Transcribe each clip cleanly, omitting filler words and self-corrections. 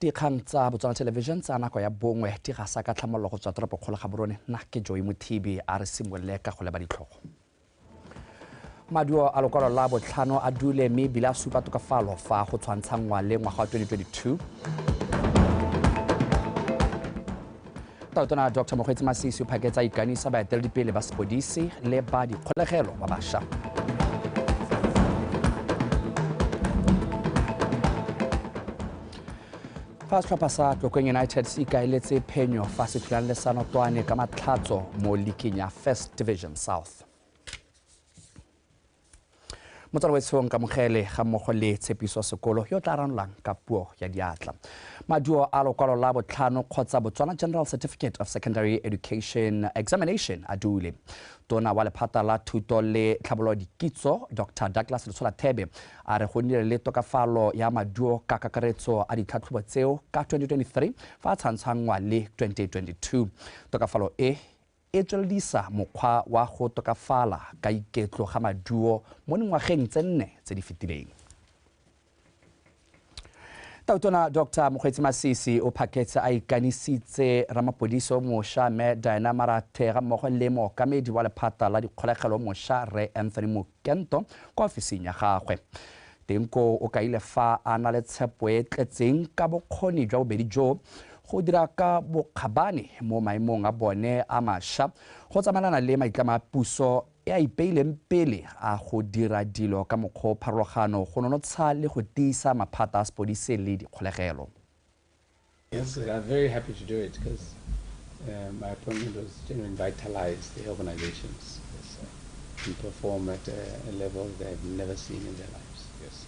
Dikgang tsa Botswana Television tsa nako ya bongwe di gasa ka tlhamololo go tswa toropo kgolo ga borone nna ke Joy Mothibi a re simolole ka go leba ditlhogo. Maduo a lokwalo la botlhano a dule mme ebile a supa tokafalo fa go tshwantshangwa le ngwaga wa 2022. Taotona Dr. Mokgweetsi Masisi o phaketsa ikanisa baeteledipele ba sepodisi le ba dikgolegelo ba bašwa. Fa setlhopha sa Dikgang United se ikaeletse phenyo fa se thulang le sanotwane ka matlhatso mo leaking ya First Division South. Motswala wetsong ka mogele ga mmogo le tshepiso sekolo yo tla ranolang ka puo ya diatla. Maduo a lokwalo la botlhano kgotsa Botswana General Certificate of Secondary Education Examination a dule. Tona wa lephata la thuto le tlhabololo dikitso Dr. Douglas Thebe a re go nnile le tokafalo ya maduo ka kakaretso a ditlhatlhobo tseo ka 2023 fa tshwantshangwa le 2022. Tokafalo e tsweledisa mokgwa wa go tokafala ka iketlo ga maduo mo dingwageng tse 4 tse di fetileng. Taotona Dr. Mokgweetsi Masisi o phaketse a ikanisitse ramapodisi o mošwa me Diana Marathe ga mmogo le mookamedi wa lephata la dikgolegelo mošwa Re Anthony Mokento kwa ofising ya gagwe. Tenko o kaile fa a na le tshepo e tletseng ka bokgoni jwa bobedi jo go dira ka bokgabane mo maemong a bone a mašwa go tsamaelana le maitlamo a puso e a ipeileng pele a go dira dilo ka mokgwa o pharologano go nonotsha le go tiisa maphata a sepodisi le dikgolegelo. Yes, I'm very happy to do it because my appointment was to revitalize the organizations and perform at a level they've never seen in their lives. Yes,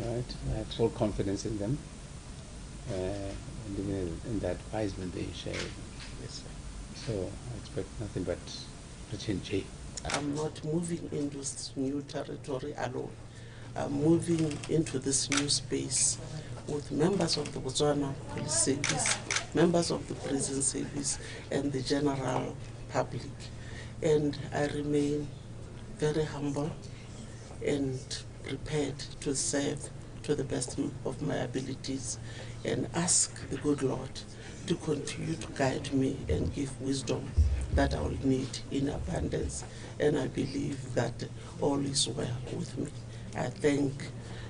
all right. I have full confidence in them. And even in the advisement they share. Yes, so I expect nothing but change. I'm not moving into this new territory alone. I'm moving into this new space with members of the Botswana Police Service, members of the Prison Service, and the general public. And I remain very humble and prepared to serve to the best of my abilities and ask the good Lord to continue to guide me and give wisdom that I will need in abundance. And I believe that all is well with me. I thank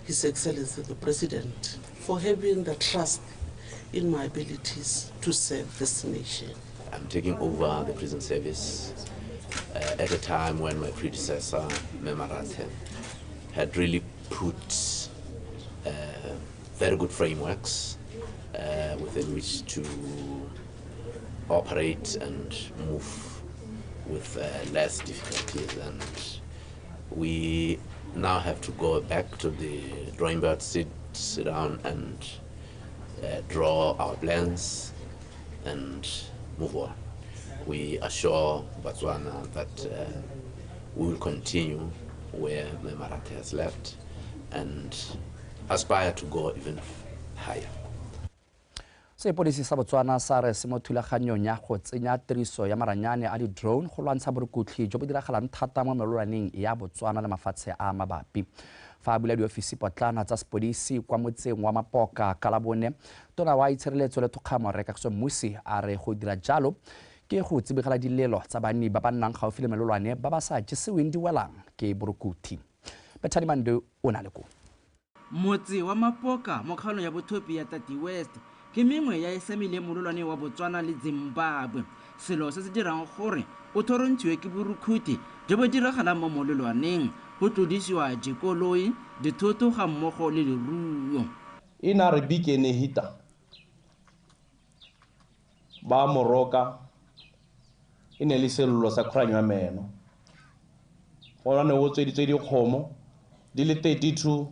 His Excellency the President for having the trust in my abilities to serve this nation. I'm taking over the prison service at a time when my predecessor, Marathe, had really put very good frameworks within which to operate and move with less difficulties, and we now have to go back to the drawing board, sit down and draw our plans and move on. We assure Botswana that we will continue where Marathe has left and aspire to go even higher. Sepodisi sa Botswana sa re se mo thulaganyong ya go tsenya tiriso ya maranyane a di-drone go lwantsha borukhutlhi jo bo diragalang thata mo melolwaneng ya Botswana le mafatshe a mabapi. Fa a bula diofisi potlana tsa sepodisi kwa motseng wa Mapoka ka Labone, tona wa itshireletso le thokgamo Rekagiso Mmusi a re go dira jalo ke go tsibogela dilelo tsa banni ba ba nnang gaufi le melolwane ba ba sa jeseweng diwelang ke borukhutlhi. Bethani Mando o na le ko. Motse wa Mapoka mo kgaolong ya Bothopi ya Tati West ke mengwe ya esemile mololwane wa Botswana le Zimbabwe. Selo se se dirang gore o thorontshiwe ke borukhutlhi jo bo diragalang mo mololwaneng go tlodisiwa dikoloi, dithoto ga mmogo le leruo. Ina re bikene hita ba moroka ine le sello sa kgranyo ya meno gona ne o tsweditswe dikgomo di le 32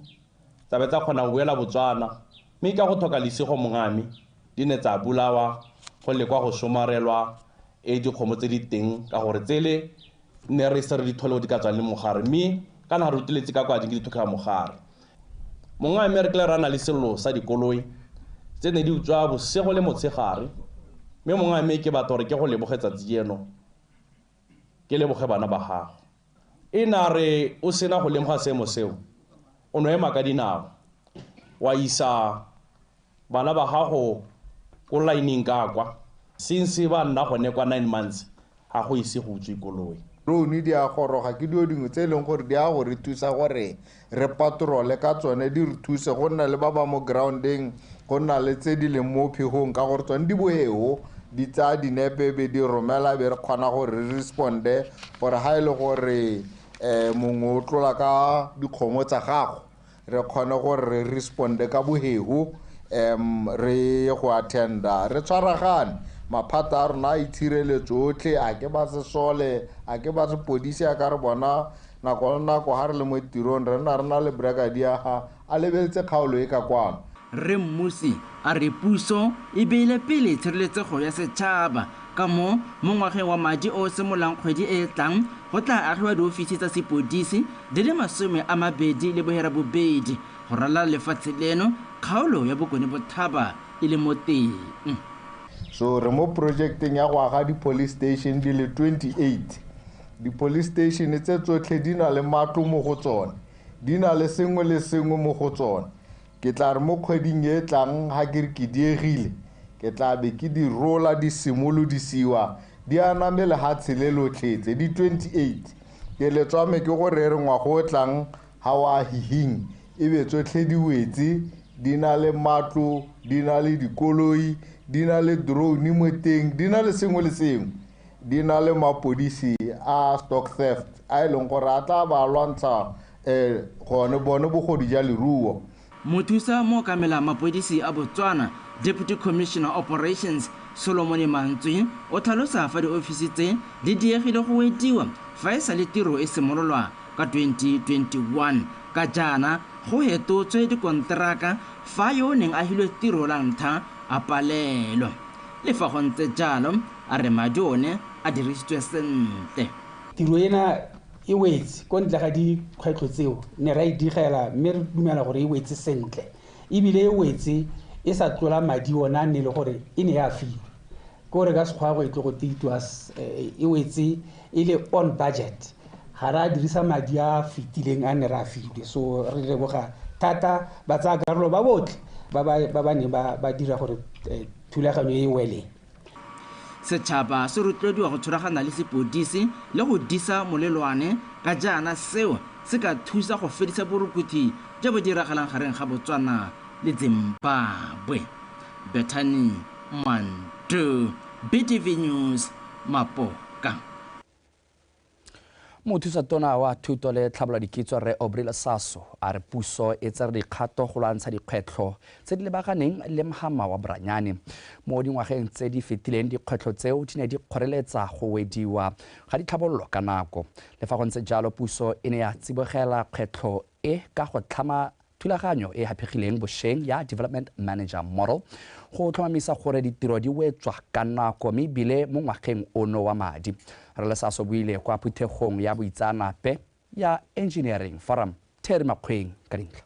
tsa betsa kgona go boela Botswana mme ka go thoka lesego mongami di ne tsa bulawa go le kwa go somarelwa e dikgomo tse di teng ka gore tsele ne re se re di thole di ka tswa le mogare mme kana re utleletse ka kwa di thoka mogare mongami re tla rana le sello sa dikoloi tse ne di utswa bosego le motshegare mme mongami ke batho re ke go lebogetsa tsieno ke leboge bana ba gago ina re o sena go lemoga seemo seo o no ema ka dinao wa isa bana ba gago ko lining ka kwa since ba nna gone kwa 9 months ga go ise go tswe koloi drone di a goroga ke dio dingwe tse leng gore di a go re thusa gore re patrole ka tsone di re thuse go nna le ba ba mo grounding go nna le tse di leng mo phegong ka gore tsone di boeo di tsa dinepe be di romela be re kgona gore re responde gore ha ile gore mongwe o tlola ka dikgomo tsa gago re kgone gore re responde ka bohego re go attenda re tshwaragane maphata a rona a itshireletso otlhe a ke ba se sole a ke ba se podisi a ka re bona nako le nako ha re le mo tirong re na le brigadier ha a lebeletse kgaolo e ka kwano re mmusi a re puso e beile pele tshireletsego ya setšhaba ka mo ngwageng wa madi o semolang kgwedi e tlang go tla agiwa diofisi tsa sepodisi di le 22 go rala lefatshe leno kgaolo ya bokone bothaba e le mo teng so re mo projecteng ya go aga di-police station di le 28 di-police station tse tsotlhe di na le matlo mo go tsone di na le sengwe le sengwe mo go tsone ke tla re mo kgweding e tlang ha ke re ke diegile ke tla be ke di rola di simolodisiwa di anamele ha tshelelotshetse di 28 ke letswame ke gore re ngwago o tlang ha wa hihing e be tsotlhe di wetse di na le matlo di na le dikoloi di na le drone mo teng di na le sengwe le sengwe di na le mapodisi a stock theft a ileng gore a tla ba lwantsha gone bone bogodu ja leruo mothusa mo kamela mapodisi a Botswana Deputy Commissioner Operations Solomon Mantswe o tlhalosa fa diofisi tse di diegile go wediwa fa e sa le tiro e simololwa ka 2021 ka jana go hetotswe dikonteraka fa yo neng a hilwe tiro la ntlha a palelwa le fa go ntse jalo a re madi one a dirisitswe sentle tiro ena e wetse ko ntle ga dikgwetlho tseo ne ra e digela mme re dumela gore e wetse sentle ebile e wetse e sa tlola madi ona ne le gore e ne ya filwe ke gore ka sekgwago e tlo go teitwas e wetse e le on budget ga ra dirisa madi a fitileng a ne ra filwe so re leboga thata ba tsa karolo ba botlhe ba ne ba dira gore thulaganyo e wele setšhaba se rotloediwa go tshwaragana le sepodisi le go disa molelwane ka jana seo se ka thusa go fedisa borukuthi jo bo diragalang gareng ga Botswana le Zimbabwe Bethany Mantu BTV News Mapoka mothusa tona wa thuto le tlhabolola dikitso re Obrila Saso a re puso e tsere dikgato go lwantsha dikgwetlho tse di lebaganeng le mogama wa Branyane mo dingwageng tse di fetileng dikgwetlho tseo di ne di kgoreletsa go wediwa ga ditlhabololo ka nako le fa go ntse jalo puso e ne ya tsibogela kgwetlho e ka go tlhama thulaganyo e hapegileng bošweng ya development manager model go tlhomamisa gore ditiro di wetswa ka nako mme ebile mo ngwageng ono wa madi re le Saso buile kwa phuthegong ya boitsanape ya engineering forum Terry Makgweng ka dintlha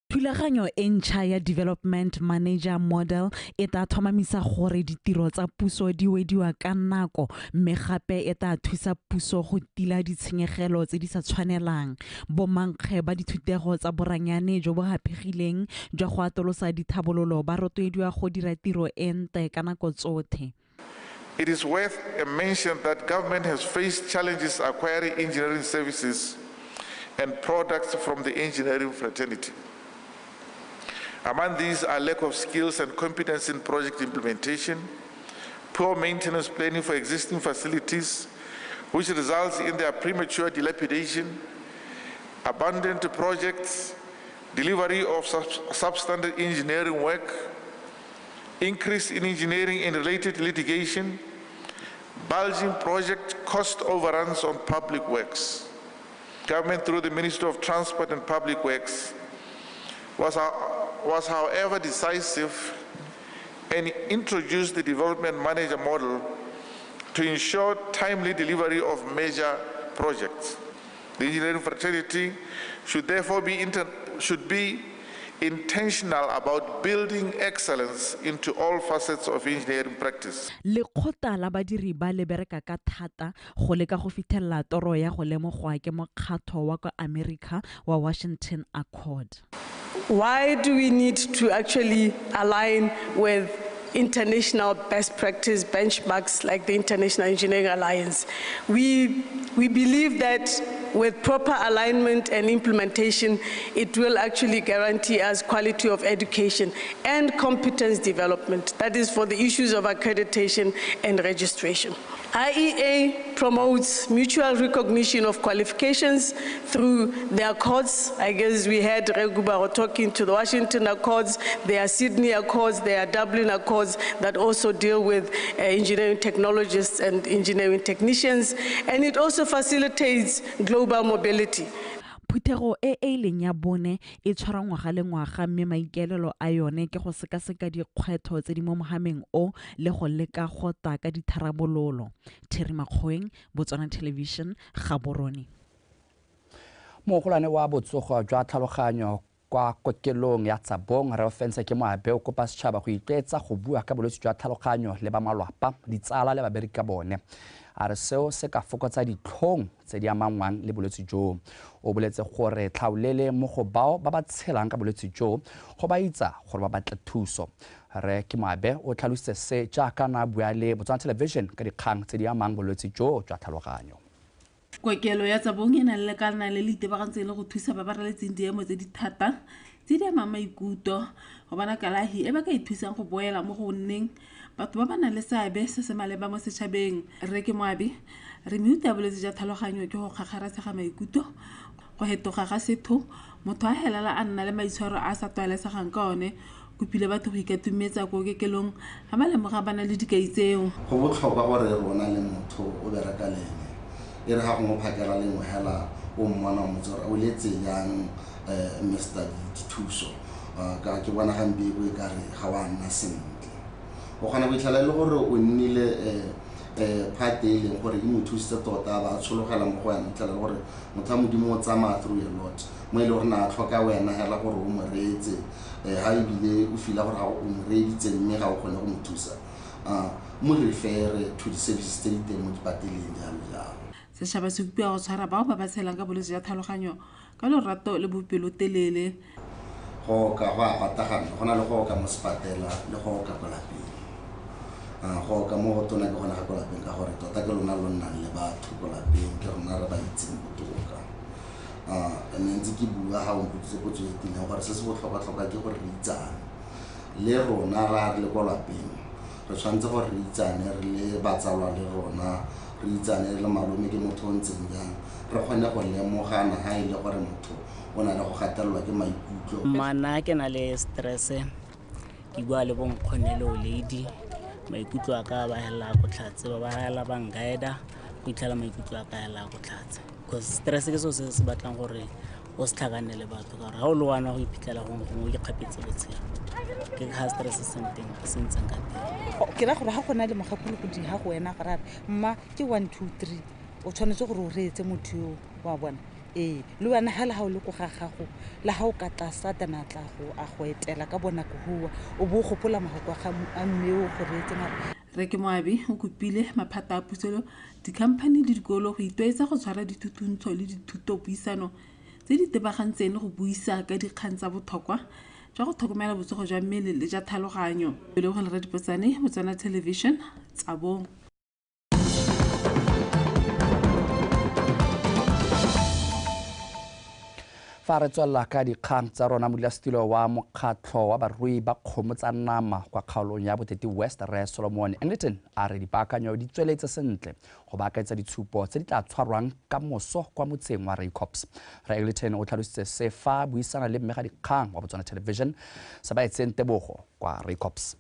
thulaganyo e ntšha ya development manager model e tla tlhomamisa gore ditiro tsa puso di wediwa ka nako mme gape e tla thusa puso go tila ditshenyegelo tse di sa tshwanelang bomankge ba dithutego tsa Boranyane jo bo hapegileng jwa go atolosa dithabololo ba rotloediwa go dira tiro e ntle ka nako tsotlhe. It is worth a mention that government has faced challenges acquiring engineering services and products from the engineering fraternity. Among these are lack of skills and competence in project implementation, poor maintenance planning for existing facilities, which results in their premature dilapidation, abandoned projects, delivery of substandard engineering work, increase in engineering and related litigation, bulging project cost overruns on public works. Government through the Ministry of Transport and Public Works was however decisive and introduced the development manager model to ensure timely delivery of major projects. The engineering fraternity should therefore be intentional about building excellence into all facets of engineering practice. Lekgotla la badiri ba le bereka ka thata go leka go fitlhella toro ya go lemogwa ke mokgatlho wa kwa America wa Washington Accord. Why do we need to actually align with international best practice benchmarks like the International Engineering Alliance? We believe that with proper alignment and implementation, it will actually guarantee us quality of education and competence development. That is for the issues of accreditation and registration. IEA promotes mutual recognition of qualifications through their accords. I guess we had Regubaro talking to the Washington Accords, there are Sydney Accords, there are Dublin Accords that also deal with engineering technologists and engineering technicians, and it also facilitates global mobility. Phuthego e leng ya bone e tshwara ngwaga le ngwaga mme maikaelelo a yone ke go sekaseka dikgwetlho tse di mo mogameng o le go leka go ta ka ditharabololo. Terry Makgoeng, Botswana Television, Gaborone. Mogolwane wa botsogo jwa tlhaloganyo kwa kokelong ya Tsabong re ofense ke moabe o kopa setšhaba go itlwaetsa go bua ka bolwetse jwa tlhaloganyo le ba malwapa ditsala le babereki ka bone. A re seo se ka fokotsa ditlhong tse di amangwang le bolwetse jo. O boletse gore tlhaolele mo go bao ba ba tshelang ka bolwetse jo go ba itsa gore ba batle thuso. Re ke moabe o tlhalositse se jaaka na bua le Botswana Television ka dikgang tse di amang bolwetse jo jwa tlhaloganyo. Kokelo ya Tsabong e na le lekana le le itebagantseng le go thusa ba ba reletseng diemo tse di thata tse di amang maikutlo go bona kalahi e ba ka ithusang go boela mo go nneng batho ba ba nang le seabe se se maleba mo setšhabeng. Re ke moabe re meuta bolwetse jwa tlhaloganyo ke go kgakgaratsega maikutlo go hetoga ga setho motho a helela a nna le maitshwaro a sa tlwaelesegang ka one kopile batho go ikatumetsa ko kokelong ga ba lemoga ba na le dikai tseo. Go botlhokwa gore rona le motho o bereka le ene e re ga go mo phakela le mohela o mmona motsore o letse yang Mr. Dithuso ka ke bona gambe go ka re ga wa nna sentle o gana go itlhala le gore o nnile part e leng gore e mo thusitse tota ba tshologela mo go yana itlhala le gore motho a modimo o tsamaya through a lot mo ile gore na tlhoka wena hela gore o mo reetse ha ebile o fila gore ga o mo reeditse mme ga o kgone go mo thusa mo refere to the services tse di teng mo dipateleng jalo jalo. Setšhaba se kopia go tshwara bao ba ba tshelang ka bolwetse jwa tlhaloganyo ka lorato le bopelotelele. Go ka go a patagana go na le go ka mo sepatela le go ka kwa lapeng go ka mo tona ke gona ga kwa lapeng ka gore tota ke lona lo nna le batho kwa lapeng ke rona re ba itseng botoka mme ntse ke bua ga o mpotse go tswetile gore se se botlhokwa ke gore re itsane le rona ra re le kwa lapeng re tshwanetse gore re itsane re le batsalwa le rona re itsane le malome ke motho o ntseng jang re kgone go lemogana ha ile gore motho o na le go gatelelwa ke maikutlo. Mana ke na le stress ke bua le bonkgone le o lady maikutlo a ka ba hela go tlhatse ba hela ba ngaeda go itlhala maikutlo a ka hela go tlhatse because stress ke so se batlang gore o se tlhagane le batho ka gore ha o le wana go iphitlhela go ikgapetse botshelo ke ga stress something se ntseng ka teng. Ke ra gore ha gona le mogakolo go di ha go wena gara mma ke 1 2 3 o tshwanetse gore o reetse motho wa bona le wena ha o le go ga gago la ha o ka tlasa tana tla go a go etela ka bona go bua o bo gopola magoko ga a mme o go reetse mara. Re ke moabe o kopile maphata a puselo dikhamphani le dikolo go itwaetsa go tshwara dithutuntsho le dithutopuisano tse di tebagantseng go buisa ka dikgang tsa botlhokwa jwa go tlhokomela botsogo jwa mmele le jwa tlhaloganyo. Le go le Dipotsane Botswana Television Tsabong. Fa re tswela ka dikgang tsa rona modulasetilo wa mokgatlho wa barui ba kgomo tsa nama kwa kgaolong ya Boteti West Re Solomon Engleton a re dipaakanyo di tsweletse sentle go baaketsa ditshupo tse di tla tshwarwang ka moso kwa motseng wa Raecops. Re Engleton o tlhalositse se fa buisana le mmega dikgang wa Botswana Television sa ba etseng tebogo kwa Raecops.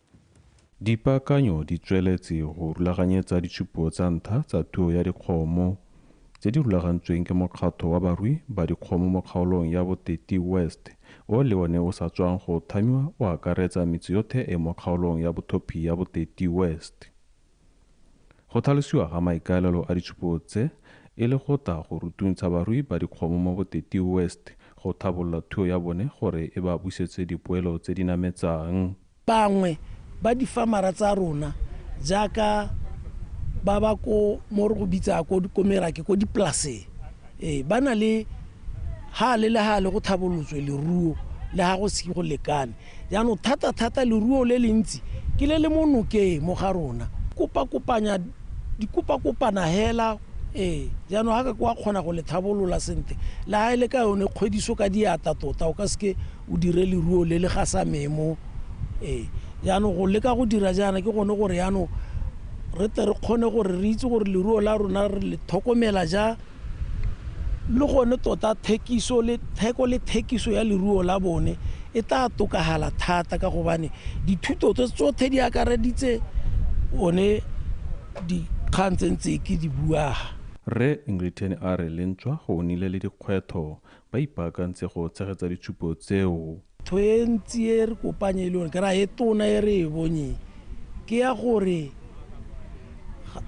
Dipaakanyo di tsweletse go rulaganyetsa ditshupo tsa ntlha tsa tuo ya dikgomo tse di rulagantsweng ke mokgatlho wa barui ba dikgomo mo kgaolong ya Boteti West o le one o sa tswang go thamiwa o akaretsa metsi yotlhe e mo kgaolong ya bothopi ya Boteti West. Go tlhalosiwa ga maikaelelo a ditshupo tse e le go tla go rutuntsha barui ba dikgomo mo Boteti West go thabolola thuo ya bone gore e ba busetse dipoelo tse di nametsang. Bangwe ba difamara tsa rona jaaka ba ba ko mo re go bitsa ko merake ko dipolase ba na le ha le go thabolotswe leruo le ha go se go lekane jaanong thata leruo le le ntsi ke le monokeng mo ga rona dikopa-kopana hela jaanong ga ka kwa kgona go le thabolola sente le ha e le ka yone kgwediso ka diata tota o ka seke o dire leruo le le gasa memo jaanong go leka go dira jaana ke gone gore yaanong re tle re kgone gore re itse gore leruo la rona re le tlhokomela ja le gone tota theko le thekiso ya leruo la bone e tla tokagala thata ka gobane dithuto tsotlhe di akareditse one dikgang tse ntse ke di buaga Re Ingrid a re lentswa go nnile le dikgwetho ba ipaakantse go tshegetsa ditshupo tseo. Ntsi e re kopanye le yone ke ra e tona e re e bonye ke ya gore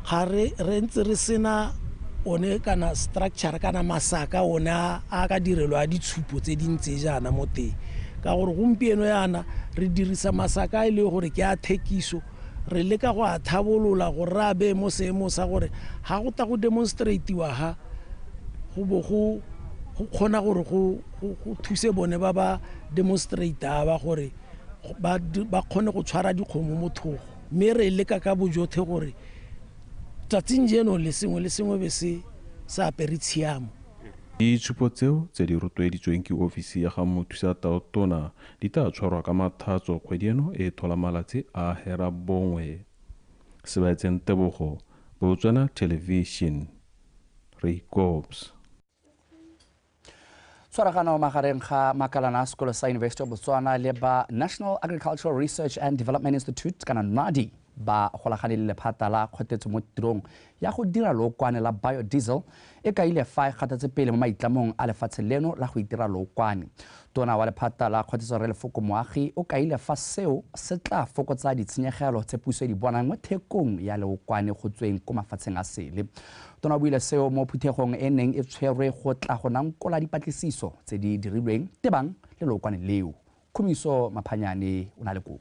ga re ntse re sena one kana structure kana masaka one a ka direlwa ditshupo tse dintse jaana mo teng ka gore gompieno yana re dirisa masaka e le gore ke a thekiso re leka go a thabolola gore ra be mo seemo sa gore ga go ta go demonstratiwa ha go bo go kgona gore go thuse bone ba demonstrata ba gore ba kgone go tshwara dikgomo mo thogo mme re leka ka bojothe gore tsatsing jeno le sengwe be se sa apere tshiamo. Ditshupo tseo tse di rotloeditsweng ke ofisi ya ga mothusa tona di tla tshwarwa ka mathatso kgwedi eno e thola malatsi a hera bongwe. Sebaetseng Tebogo, Botswana Television, Ray Cobbs. Tshwaragano magareng ga makalana a sekolo sa University of Botswana le ba National Agricultural Research and Development Institute kana NADI ba golagane le lephata la kgotetso mo tirong ya go dira lookwane la biodiesel e ka ile fa gatatse pele mo maitlamong a lefatshe leno la go itira lookwane. Tona wa lephata la kgotetso re lefoko moagi o ka ile fa seo se tla fokotsa ditshenyegelo tse puso di bonang mo thekong ya lookwane go tsweng ko mafatsheng a sele. Tona o buile seo mo phuthegong e neng e tshwerwe go tla go nankola dipatlisiso tse di dirilweng tebang le lookwane leo. Khumiso Maphanyane o na le go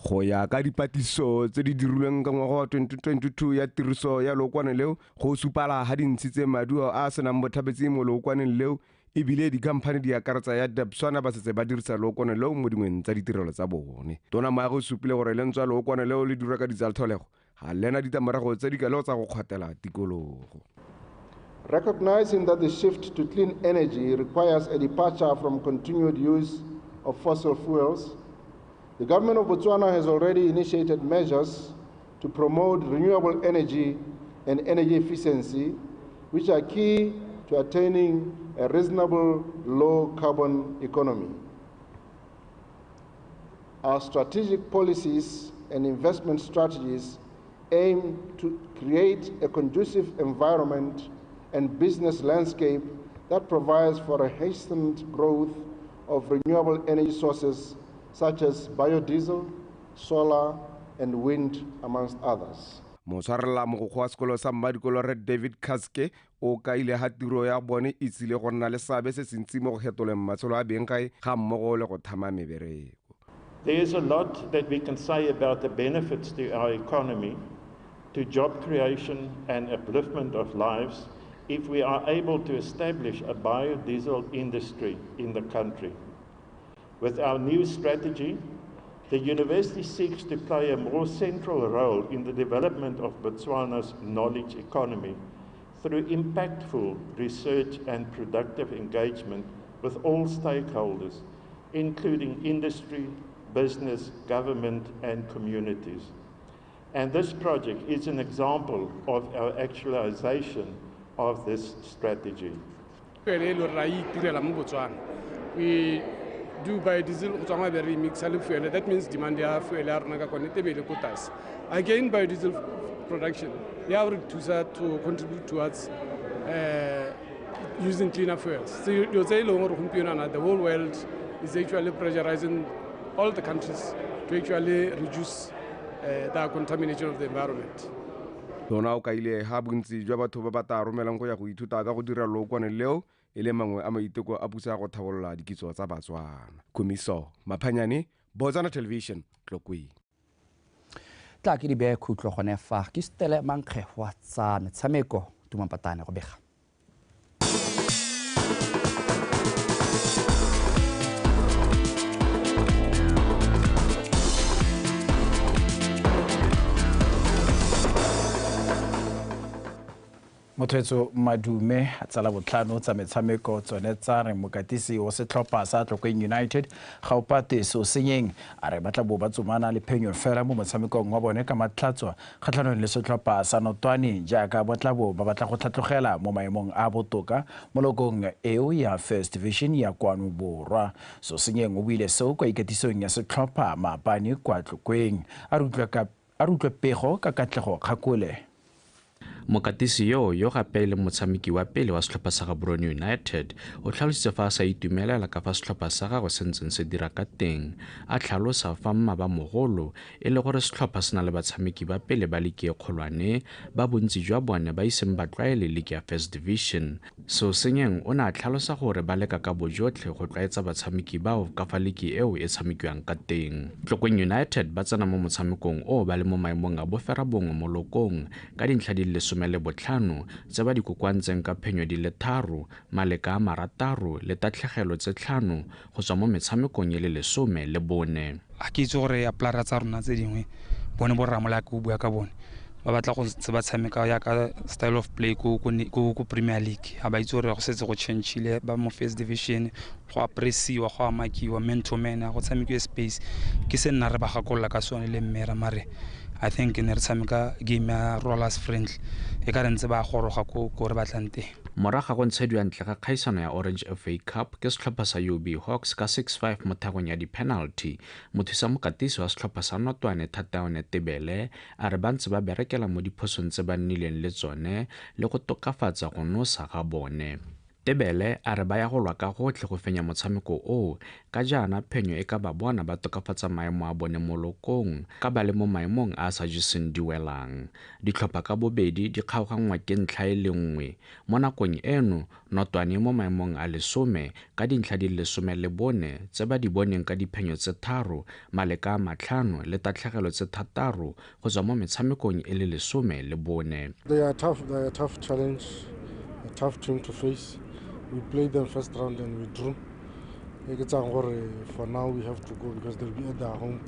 go ya ka dipatlisiso tse di dirilweng ka ngwaga wa 2022 ya tiriso ya lookwane leo go supala ga dintshitse maduo a senang bothabetsi mo lookwaneng leo ebile dikhamphane di akaretsa ya BOTSWANA ba setse ba dirisa lookwane leo mo dingweng tsa ditirelo tsa bone. Tona Moagi o supile gore lentswe lookwane leo le dira ka ditsaltholego ga lena ditlamorago tse di kalo tsa go kgwatela tikologo. Recognizing that the shift to clean energy requires a departure from continued use of fossil fuels, the government of Botswana has already initiated measures to promote renewable energy and energy efficiency, which are key to attaining a reasonable low-carbon economy. Our strategic policies and investment strategies aim to create a conducive environment and business landscape that provides for a hastened growth of renewable energy sources such as biodiesel, solar, and wind, amongst others. Moswarela mogokgo wa sekolo sa mmadikolo Red David Kaske o ka ile ga tiro ya bone e tsile go nna le seabe se sentsi mo go getoleng matshelo a beng kae ga mmogo le go thama mebereko. There is a lot that we can say about the benefits to our economy, to job creation and upliftment of lives if we are able to establish a biodiesel industry in the country. With our new strategy, the university seeks to play a more central role in the development of Botswana's knowledge economy through impactful research and productive engagement with all stakeholders, including industry, business, government, and communities. And this project is an example of our actualization of this strategy. We do biodiesel, that means demand fuel. Again, biodiesel production, we have to contribute towards using cleaner fuels. So you say the whole world is actually pressurizing all the countries to actually reduce the contamination of the environment. Tona o ka ile ha bontsi jwa batho ba ba ta romelang go ya go ithuta ka go dira lookwane leo e le mangwe a maiteko a pusa go thabolola dikitso tsa Batswana. Khumiso Maphanyane, Botswana Television, Tlokwe. Tla ke di be khutlo gone fa ke stele mankge wa tsa metshameko Tumapatane go bega. Mothoetso Madume tsala botlhano tsa metshameko tsone tsa re mokatisi o setlhopha sa Tlokeng United ga o pate so senyeng a re batla bo ba tsomana le phenyo fela mo motshamekong wa bone ka matlhatso kgatlhanong le setlhopha sa Notwane jaaka botlabo ba batla go tlhatlogela mo maemong a botoka mo lokong eo ya First Division ya kwano borwa so senyeng o buile seo kwa ikatisong ya setlhopha maapane kwa Tlokeng a rutlwe pego ka katlego kgakole. Mokatisi yo gape le motshameki wa pele wa setlhopha sa Gaborone United o tlhalositse fa a sa itumelela ka fa setlhopha sa gagwe se ntseng se dira ka teng a tlhalosa fa mmaba mogolo e le gore setlhopha se na le batshameki ba pele ba liki e kgolwane ba bontsi jwa bone ba iseng ba tlwaele liki ya First Division so senyeng o ne a tlhalosa gore ba leka ka bojotlhe go tlwaetsa batshameki bao ka fa liki eo e tshamekiwang ka teng. Tlokeng United ba tsena mo motshamekong o ba le mo maemong a bofera bongwe mo lokong ka dintlha di le 15 tse ba di kokwantseng ka phenyo di le 3 maleka a marataro le tatlhegelo tse 5 go tswa mo metshamekong e le 14. A ke itse gore a plara tsa rona tse dingwe bone bo ramola ka bua ka bone ba batla go se ba tshameka ya ka style of play ko Premier League a ba itse gore go setse go changeile ba mo First Division go apresiwa go amakiwa man to man go tshamekiwa space ke se nna re ba gakolla ka sone le mmera mare I think ne re tshameka game ya rollers friendly e ka re ntse ba goroga ko re batlante moraga go ntshediwa ntle ga kgaisano ya Orange FA Cup ke setlhopha sa UB Hawks ka 6-5 mo thakong ya di-penalty mothusa mokatisi wa setlhopha sa Notwane Thataone Tebele a re ba ntse ba berekela mo diphosong tse ba nnileng le tsone le go tokafatsa go nosa ga bone. Tebele a re ba ya go lwa ka gotlhe go fenya motshameko o ka jaana phenyo e ka ba bona ba tokafatsa maemo a bone mo lokong ka ba le mo maemong a sa jeseng diwelang. Ditlhopha ka bobedi di kgaoganngwa ke ntlha e le nngwe mo nakong eno Notwane mo maemong a 10 ka dintlha di le 14 tse ba di boneng ka diphenyo tse 3 maleka a 5 le tatlhegelo tse 6 go tswa mo metshamekong e le 14. They are a tough challenge, a tough team to face. We played them first round and we drew. For now we have to go because they'll be at their home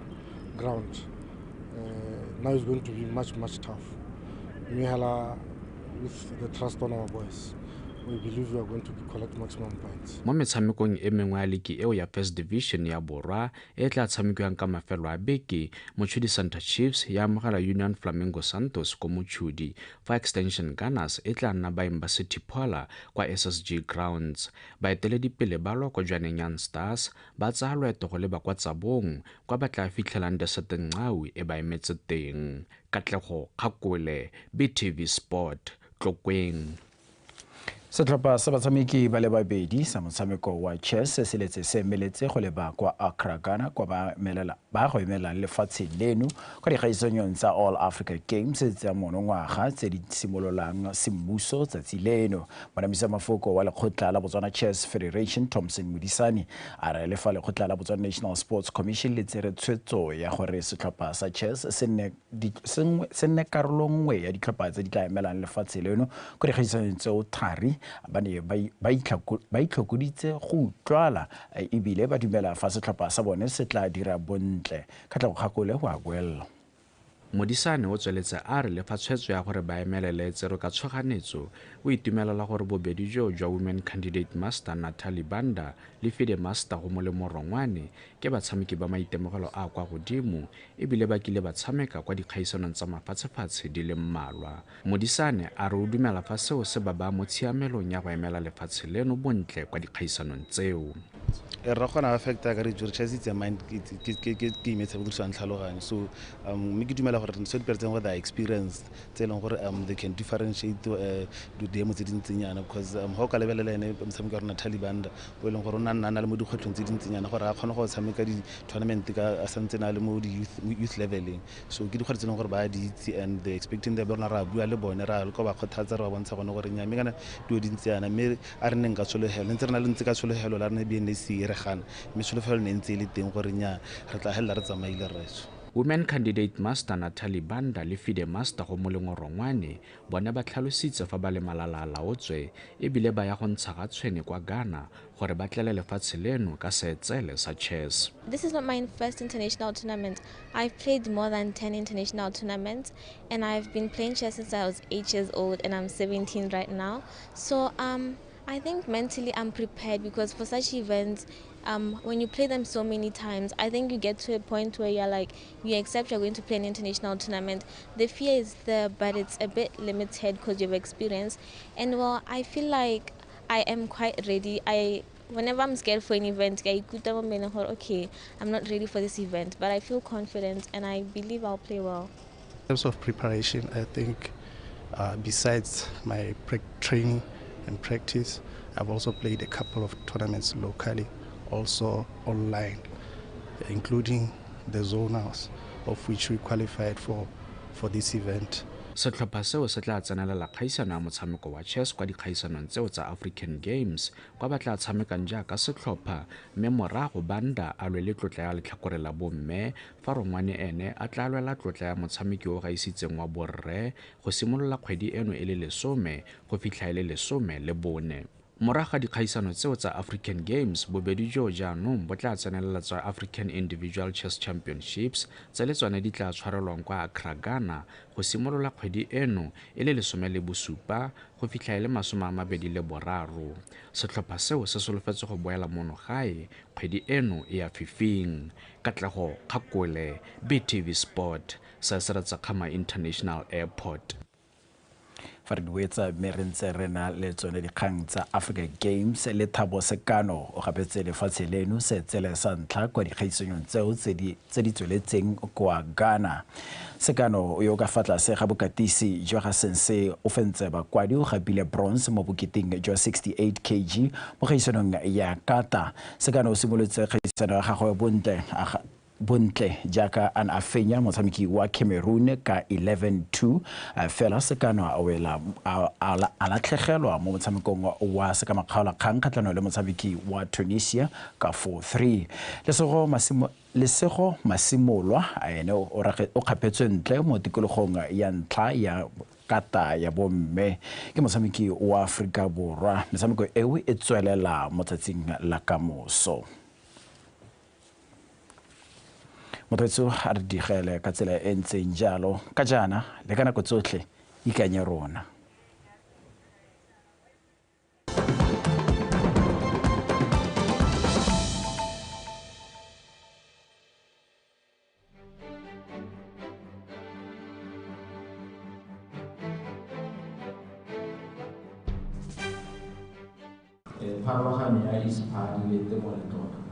ground. Now it's going to be much tough. With the trust on our boys, we believe we are going to collect maximum points. Mo metshamekong e mengwe ya liki eo ya First Division ya borwa e tla tshamekiwang ka mafelo a beke Mochudi Santa Chiefs ya amogela Union Flamingo Santos ko Mochudi fa Extension Gunners e tla nna baeng ba City Pola kwa SSG Grounds. Baeteledipele ba lwa kwa Jwaneng Young Stars ba tsaya loeto go leba kwa Tsabong kwa ba tla fitlhelang Desert Nqawi e ba emetse teng. Katlego Kgakole, BTV Sport, Tlokeng. Setlhopha sa batshameki ba le babedi sa motshameko wa chess se letse se emeletse go leba kwa Accra Ghana kwa ba go emelang lefatshe leno kwa dikgaisanyong tsa All Africa Games tsa monongwaga tse di simololang semmuso tsatsi leno. Monamisa mafoko wa lekgotla la Botswana Chess Federation Thompson Modisani a re le fa lekgotla la Botswana National Sports Commission le tsere tshwetso ya gore setlhopha sa chess se nne karolo nngwe ya ditlhopha tse di tla emelang lefatshe leno kwa dikgaisanyong tseo thari ba ne ba itlhokoditse go utlwala ebile ba dumela fa setlhopha sa bone se tla dira bontle ka tla go gakole go a gwella. Modisane o tsweletse a re le fa tshwetso ya gore ba emelele tsero ka tshoganetso o itumelela gore bobedi jo jwa women candidate master Natalie Banda le FIDE master go mo le morongwane ke batshameki ba maitemogelo a kwa godimo ebile ba kile ba tshameka kwa dikgaisanong tsa mafatshefatshe di le mmalwa. Modisane a re o dumela fa seo se ba mo tshiamelong ya go emela lefatshe leno bontle kwa dikgaisanong tseo. Re gona affecta ka re jure chess it's a mind ke imetsa go dirisa tlhaloganyo so me ke dumela gore so di percent with the experience tse leng gore they can differentiate do demo tse dintsenyana because ho ka lebelela ene mtshameko rona Taliban o leng gore o nna le mo dikgwetlong tse dintsenyana gore a kgone go tshameka di tournament ka a santse na le mo di youth leveling so ke dikgwetlho tse leng gore ba di itse and they expecting the bona ra bua le bone ra go ba kgothatsa re ba bontsha gone gore nya me kana di dintsenyana me a re neng ka solehelo ntse re na le ntse ka solehelo la rena BNC re gana me solefelo ne ntse le teng gore nya re tla hella re tsamaile retso. Women candidate master Natalie Banda le FIDE master go molengorongwane bona ba tlhalositse fa ba le malala-a-laotswe ebile ba ya go ntsha ga tshwene kwa Ghana gore ba tlele lefatshe leno ka seetsele sa chess. This is not my first international tournament. I've played more than 10 international tournaments, and I've been playing chess since I was 8 years old, and I'm 17 right now. So I think mentally I'm prepared, because for such events, when you play them so many times, I think you get to a point where you're like, you accept you're going to play an international tournament. The fear is there, but it's a bit limited because you've experienced. And well, I feel like I am quite ready. Whenever I'm scared for an event, okay, I'm not ready for this event, but I feel confident and I believe I'll play well. In terms of preparation, I think besides my training and practice, I've also played a couple of tournaments locally, also online, including the zonals, of which we qualified for this event. Setlhopha seo se tla tsenelela kgaisano ya motshameko wa chess kwa dikgaisanong tseo tsa African Games kwa ba tla tshamekang jaaka setlhopha, mme morago Banda a lwele tlotla ya letlhakore la bomme fa Rongwane ene a tla lwela tlotla ya motshameki o gaisitseng wa borre go simolola kgwedi eno e le 10 go fitlha e le 14. Morago ga dikgaisano tseo tsa African Games, bobedi jo jaanong bo tla tsenelela tsa African Individual Chess Championships tse le tsone di tla tshwarelwang kwa Accra, Ghana go simolola kgwedi eno e le 17 go fitlha e le 23. Setlhopha seo se solofetse go boela mono gae kgwedi eno e ya fifing. Katlego Kgakole, BTV Sport, sa Seretsa Khama International Airport. fa re duetsa mme re ntse re na le tsone dikgang tsa Africa Games le Thabo Sekano o gapetse lefatshe leno seetsele sa ntlha kwa dikgaisanyong tseo tse di tsweletseng kwa Ghana. Sekano yo ka fa tlase ga bokatisi jwa ga sense o fentse bakwadi o gapile bronze mo boketing jwa 68 kg mo kgaisanong ya kata. Sekano o simolotse kgaisano ya gagwe bontle jaaka an afenya motshameki wa Cameroon ka 11-2 fela Sekano a wela a latlhegelwa mo motshamekong wa sekamakgaola kgang kgatlhanong le motshameki wa Tunisia ka 4-3. Lesego Masimolwa ene o kgapetswe ntle mo tikologong ya ntlha ya kata ya bomme ke motshameki wa Aforika Borwa. Metshameko eo e tswelela mo tsatsing la kamoso. Motho a re digele ka tsela e ntseng jalo ka jana le ka nako tsotlhe ikanye rona. Pharologano ya Isphadi le Temoletlotlo